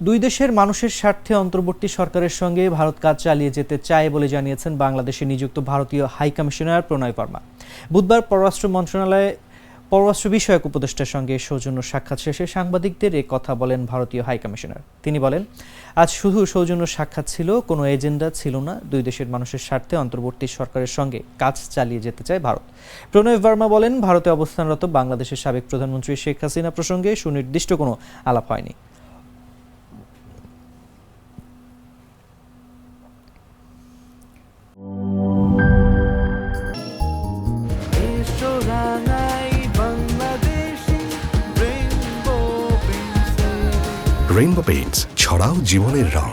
দুই দেশের মানুষের স্বার্থে অন্তর্বর্তী সরকারের সঙ্গে ভারত কাজ চালিয়ে যেতে চায় বলে জানিয়েছেন বাংলাদেশে নিযুক্ত ভারতীয় হাই কমিশনার প্রণয় বর্মা। বুধবার পররাষ্ট্র মন্ত্রণালয়ে পররাষ্ট্র বিষয়ক উপদেষ্টার সঙ্গে সৌজন্য সাক্ষাৎ শেষে সাংবাদিকদের এ কথা বলেন ভারতীয় হাই কমিশনার। তিনি বলেন, আজ শুধু সৌজন্য সাক্ষাৎ ছিল, কোনো এজেন্ডা ছিল না। দুই দেশের মানুষের স্বার্থে অন্তর্বর্তী সরকারের সঙ্গে কাজ চালিয়ে যেতে চায় ভারত। প্রণয় বর্মা বলেন, ভারতে অবস্থানরত বাংলাদেশের সাবেক প্রধানমন্ত্রী শেখ হাসিনা প্রসঙ্গে সুনির্দিষ্ট কোনো আলাপ হয়নি। রেইনবো পেইন্টস, ছড়াও জীবনের রং।